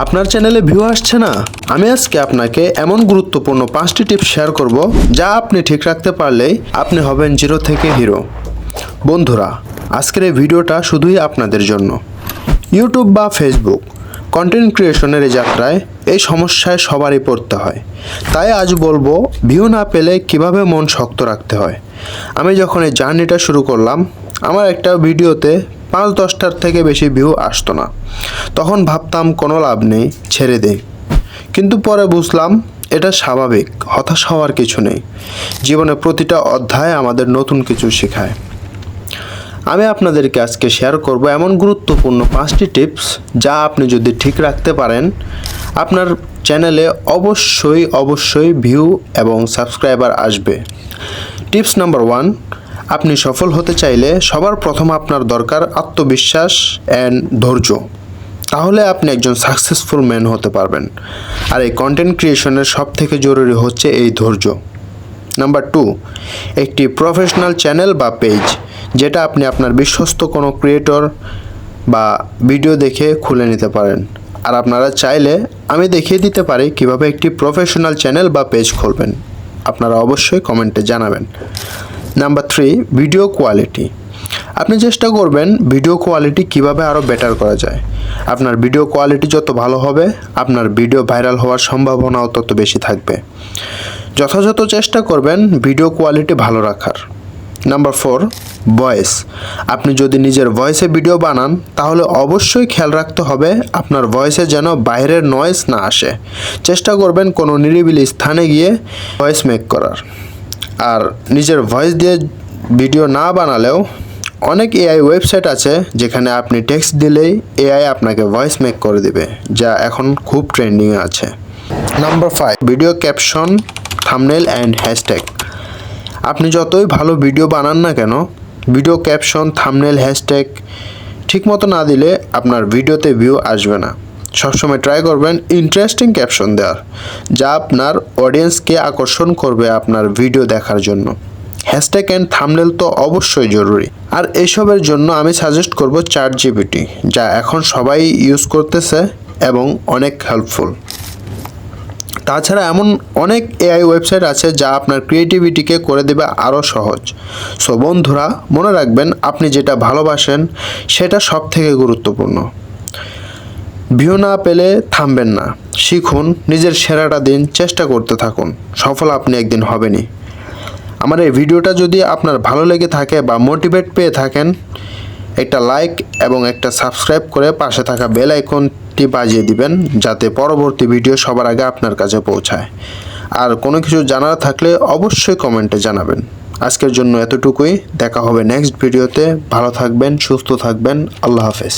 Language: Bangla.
আপনার চ্যানেলে ভিউ আসছে না? আমি আজকে আপনাকে এমন গুরুত্বপূর্ণ 5টি টিপস শেয়ার করব যা আপনি ঠিক রাখতে পারলেই আপনি হবেন জিরো থেকে হিরো। বন্ধুরা, আজকের এই ভিডিওটা শুধুই আপনাদের জন্য। ইউটিউব বা ফেসবুক কন্টেন্ট ক্রিয়েশনের এই যাত্রায় এই সমস্যায় সবারই পড়তে হয়। তাই আজ বলবো ভিউ না পেলে কিভাবে মন শক্ত রাখতে হয়। আমি যখন এই জার্নিটা শুরু করলাম, আমার একটা ভিডিওতে 5-10টার থেকে বেশি ভিউ আসতো না। তখন ভাবতাম কোনো লাভ নেই, ছেড়ে দেই। কিন্তু পরে বুঝলাম এটা স্বাভাবিক, হতাশ হওয়ার কিছু নেই। জীবনে প্রতিটা অধ্যায় আমাদের নতুন কিছু শেখায়। আমি আপনাদেরকে আজকে শেয়ার করব এমন গুরুত্বপূর্ণ 5টি টিপস যা আপনি যদি ঠিক রাখতে পারেন, আপনার চ্যানেলে অবশ্যই ভিউ এবং সাবস্ক্রাইবার আসবে। টিপস নাম্বার 1, আপনি সফল হতে চাইলে সবার প্রথম আপনার দরকার আত্মবিশ্বাস অ্যান্ড ধৈর্য। তাহলে আপনি একজন সাকসেসফুল ম্যান হতে পারবেন। আর এই কন্টেন্ট ক্রিয়েশনের সবথেকে জরুরি হচ্ছে এই ধৈর্য। নাম্বার 2, একটি প্রফেশনাল চ্যানেল বা পেজ, যেটা আপনি আপনার বিশ্বস্ত কোনো ক্রিয়েটর বা ভিডিও দেখে খুলে নিতে পারেন। আর আপনারা চাইলে আমি দেখিয়ে দিতে পারি কিভাবে একটি প্রফেশনাল চ্যানেল বা পেজ খুলবেন। আপনারা অবশ্যই কমেন্টে জানাবেন। Number 3, video quality. আপনি চেষ্টা করবেন ভিডিও কোয়ালিটি কিভাবে আরও বেটার করা যায়। আপনার ভিডিও কোয়ালিটি যত ভালো হবে, আপনার ভিডিও ভাইরাল হওয়ার সম্ভাবনাও তত বেশি থাকবে। যথাযথ চেষ্টা করবেন ভিডিও কোয়ালিটি ভালো রাখার। Number 4, voice. আপনি যদি নিজের ভয়েসে ভিডিও বানান, তাহলে অবশ্যই খেয়াল রাখতে হবে আপনার ভয়েসে যেন বাইরের নয়েজ না আসে। চেষ্টা করবেন কোনো নিরিবিলি স্থানে গিয়ে ভয়েস মেক করার। আর নিজের ভয়েস দিয়ে ভিডিও না বানালেও অনেক এআই ওয়েবসাইট আছে যেখানে আপনি টেক্সট দিলেই এআই আপনাকে ভয়েস মেক করে দিবে, যা এখন খুব ট্রেন্ডিংয়ে আছে। Number 5, video caption, thumbnail and hashtag. আপনি যতই ভালো ভিডিও বানান না কেন, ভিডিও ক্যাপশন, থাম্বনেল, হ্যাশট্যাগ ঠিকমতো না দিলে আপনার ভিডিওতে ভিউ আসবে না। সবসময় ট্রাই করবেন ইন্টারেস্টিং ক্যাপশন দেওয়ার, যা আপনার অডিয়েন্সকে আকর্ষণ করবে আপনার ভিডিও দেখার জন্য। হ্যাশট্যাগ অ্যান্ড থাম্বনেল তো অবশ্যই জরুরি। আর এইসবের জন্য আমি সাজেস্ট করব ChatGPT, যা এখন সবাই ইউজ করতেছে এবং অনেক হেল্পফুল। তাছাড়া এমন অনেক এআই ওয়েবসাইট আছে যা আপনার ক্রিয়েটিভিটিকে করে দেবে আরও সহজ। সো বন্ধুরা, মনে রাখবেন আপনি যেটা ভালোবাসেন সেটা সব থেকে গুরুত্বপূর্ণ। ভিউ না পেলে থামবেন না, শিখুন, নিজের সেরাটা দিন, চেষ্টা করতে থাকুন। সফল আপনি একদিন হবেনই। আমার এই ভিডিওটা যদি আপনার ভালো লেগে থাকে বা মোটিভেট পেয়ে থাকেন, একটা লাইক এবং একটা সাবস্ক্রাইব করে পাশে থাকা বেল আইকনটি বাজিয়ে দিবেন, যাতে পরবর্তী ভিডিও সবার আগে আপনার কাছে পৌঁছায়। আর কোনো কিছু জানার থাকলে অবশ্যই কমেন্টে জানাবেন। আজকের জন্য এতটুকুই। দেখা হবে নেক্সট ভিডিওতে। ভালো থাকবেন, সুস্থ থাকবেন। আল্লাহ হাফেজ।